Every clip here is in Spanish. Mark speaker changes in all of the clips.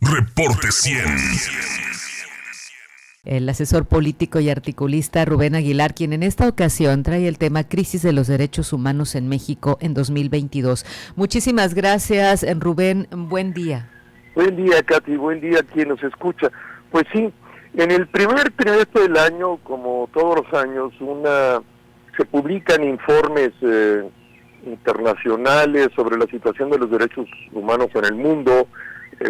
Speaker 1: Reporte 100.
Speaker 2: El asesor político y articulista Rubén Aguilar, quien en esta ocasión trae el tema Crisis de los Derechos Humanos en México en 2022. Muchísimas gracias, Rubén. Buen día.
Speaker 3: Buen día, Katy. Buen día a quien nos escucha. Pues sí, en el primer trimestre del año, como todos los años, se publican informes internacionales sobre la situación de los derechos humanos en el mundo.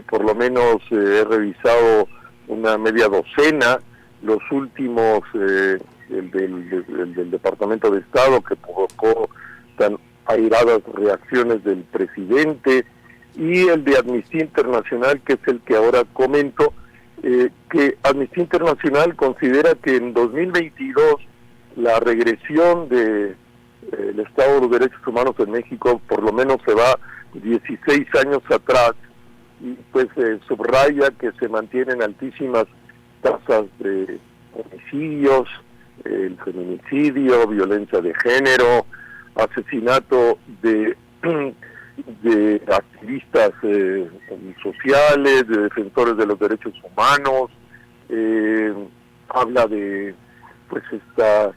Speaker 3: Por lo menos he revisado una media docena, los últimos, el del Departamento de Estado, que provocó tan airadas reacciones del presidente, y el de Amnistía Internacional, que es el que ahora comento, que Amnistía Internacional considera que en 2022 la regresión del Estado de los Derechos Humanos en México por lo menos se va 16 años atrás, y pues subraya que se mantienen altísimas tasas de homicidios, el feminicidio, violencia de género, asesinato de activistas sociales, de defensores de los derechos humanos. Habla de pues esta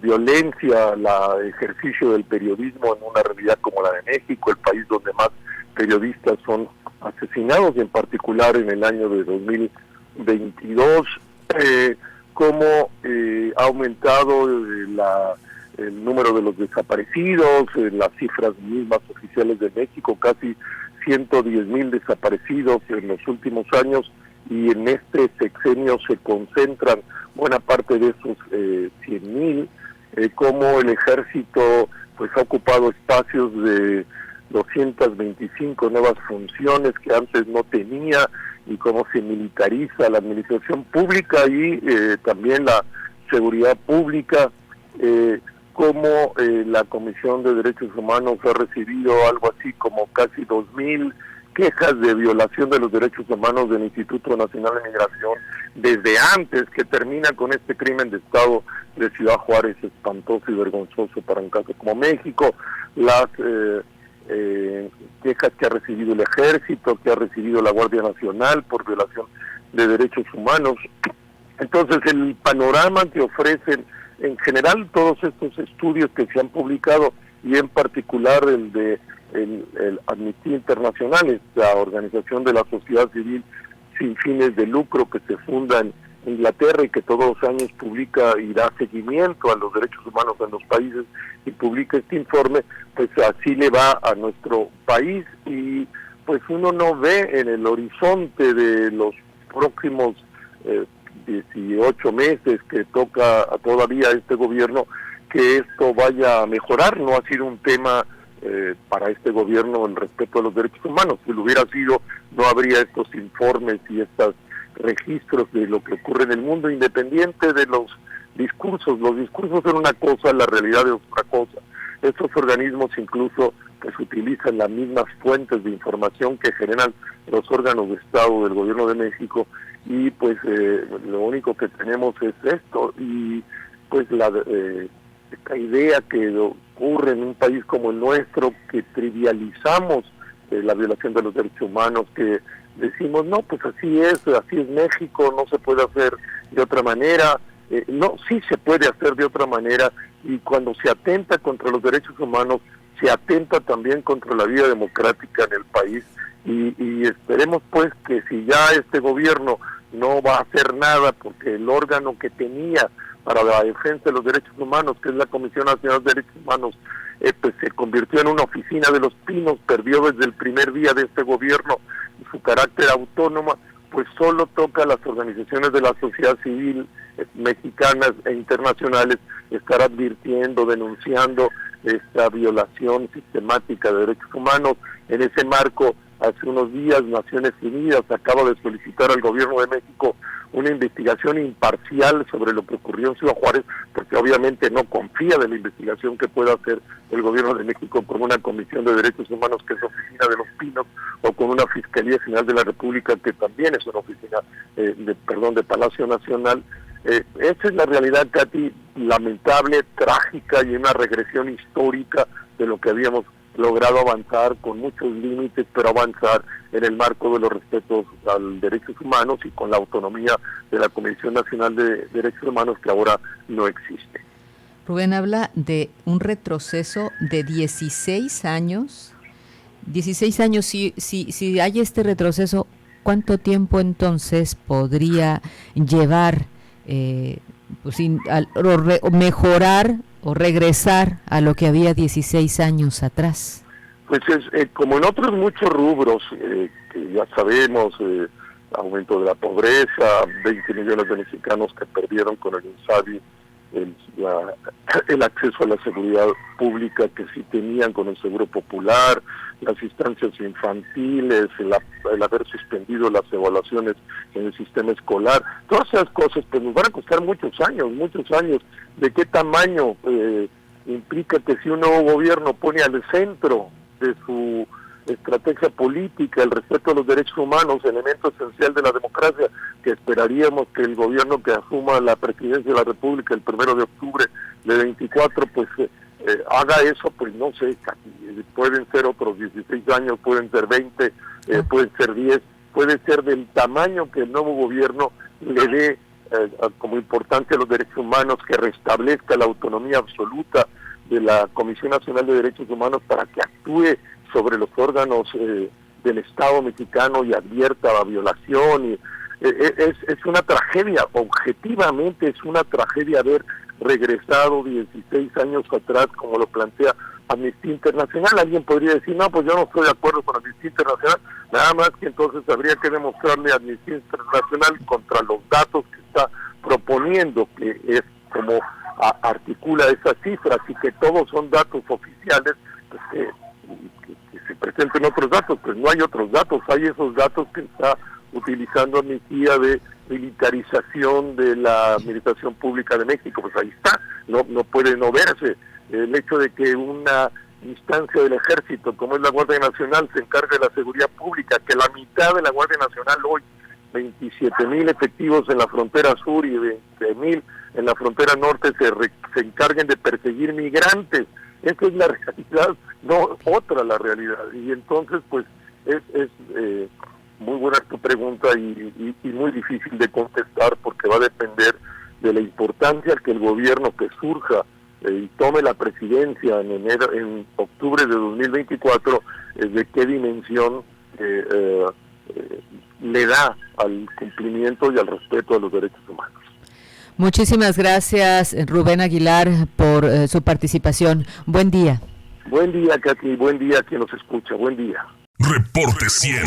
Speaker 3: violencia, el ejercicio del periodismo en una realidad como la de México, el país donde más periodistas son asesinados, en particular en el año de 2022, cómo ha aumentado el número de los desaparecidos, las cifras mismas oficiales de México, casi 110,000 desaparecidos en los últimos años, y en este sexenio se concentran buena parte de esos 100,000, cómo el ejército pues ha ocupado espacios de 225 nuevas funciones que antes no tenía, y cómo se militariza la administración pública y también la seguridad pública, cómo la Comisión de Derechos Humanos ha recibido algo así como casi 2,000 quejas de violación de los derechos humanos del Instituto Nacional de Migración desde antes, que termina con este crimen de Estado de Ciudad Juárez, espantoso y vergonzoso para un caso como México, las quejas que ha recibido el Ejército, que ha recibido la Guardia Nacional por violación de derechos humanos. Entonces el panorama que ofrecen en general todos estos estudios que se han publicado, y en particular el de el Amnistía Internacional, esta organización de la sociedad civil sin fines de lucro que se funda en Inglaterra y que todos los años publica y da seguimiento a los derechos humanos en los países, y publica este informe, pues así le va a nuestro país. Y pues uno no ve en el horizonte de los próximos 18 meses que toca todavía este gobierno que esto vaya a mejorar. No ha sido un tema para este gobierno el respeto a los derechos humanos. Si lo hubiera sido, no habría estos informes y estos registros de lo que ocurre en el mundo, independiente de los discursos. Los discursos son una cosa, la realidad es otra cosa. Estos organismos incluso pues utilizan las mismas fuentes de información que generan los órganos de Estado del Gobierno de México, y pues lo único que tenemos es esto, y pues esta idea que ocurre en un país como el nuestro, que trivializamos la violación de los derechos humanos, que decimos, no, pues así es México, no se puede hacer de otra manera. No, sí se puede hacer de otra manera, y cuando se atenta contra los derechos humanos, se atenta también contra la vida democrática en el país, y esperemos pues que si ya este gobierno no va a hacer nada, porque el órgano que tenía para la defensa de los derechos humanos, que es la Comisión Nacional de Derechos Humanos, pues se convirtió en una oficina de los pinos, perdió desde el primer día de este gobierno su carácter autónoma, pues solo toca a las organizaciones de la sociedad civil mexicanas e internacionales estar advirtiendo, denunciando esta violación sistemática de derechos humanos. En ese marco, hace unos días Naciones Unidas acaba de solicitar al gobierno de México una investigación imparcial sobre lo que ocurrió en Ciudad Juárez, porque obviamente no confía de la investigación que pueda hacer el gobierno de México con una Comisión de Derechos Humanos que es Oficina de los Pinos, o con una Fiscalía General de la República que también es una oficina de Palacio Nacional. Esa es la realidad, Katy, lamentable, trágica, y una regresión histórica de lo que habíamos logrado avanzar con muchos límites, pero avanzar en el marco de los respetos a los derechos humanos y con la autonomía de la Comisión Nacional de Derechos Humanos, que ahora no existe.
Speaker 2: Rubén habla de un retroceso de 16 años. 16 años, si hay este retroceso, ¿cuánto tiempo entonces podría llevar mejorar o regresar a lo que había 16 años atrás?
Speaker 3: Pues es como en otros muchos rubros, que ya sabemos, aumento de la pobreza, 20 millones de mexicanos que perdieron con el INSABI el acceso a la seguridad pública que sí tenían con el Seguro Popular, las instancias infantiles, el haber suspendido las evaluaciones en el sistema escolar, todas esas cosas pues nos van a costar muchos años. ¿De qué tamaño implica que si un nuevo gobierno pone al centro de su estrategia política el respeto a los derechos humanos, elemento esencial de la democracia, que esperaríamos que el gobierno que asuma la presidencia de la República el 1 de octubre de 24, pues haga eso? Pues no sé, pueden ser otros 16 años, pueden ser 20, pueden ser 10, puede ser del tamaño que el nuevo gobierno le dé como importancia a los derechos humanos, que restablezca la autonomía absoluta de la Comisión Nacional de Derechos Humanos para que actúe sobre los órganos del Estado mexicano y advierta la violación. Es una tragedia, objetivamente es una tragedia haber regresado 16 años atrás, como lo plantea Amnistía Internacional. Alguien podría decir, no, pues yo no estoy de acuerdo con Amnistía Internacional, nada más que entonces habría que demostrarle a Amnistía Internacional contra los datos que está proponiendo, que es como articula esas cifras, y que todos son datos oficiales, pues que se presenten otros datos. Pues no hay otros datos, hay esos datos que está utilizando Amnistía de militarización de la Administración Pública de México. Pues ahí está, no puede no verse. El hecho de que una instancia del Ejército, como es la Guardia Nacional, se encargue de la seguridad pública, que la mitad de la Guardia Nacional hoy, 27,000 efectivos en la frontera sur y 20,000 en la frontera norte, se encarguen de perseguir migrantes. Esa es la realidad, no otra la realidad. Y entonces, pues, es muy buena tu pregunta y muy difícil de contestar, porque va a depender de la importancia que el gobierno que surja y tome la presidencia en octubre de 2024, de qué dimensión le da al cumplimiento y al respeto a los derechos humanos.
Speaker 2: Muchísimas gracias, Rubén Aguilar, por su participación. Buen día.
Speaker 3: Buen día, Katy. Buen día a quien nos escucha. Buen día.
Speaker 1: Reporte 100.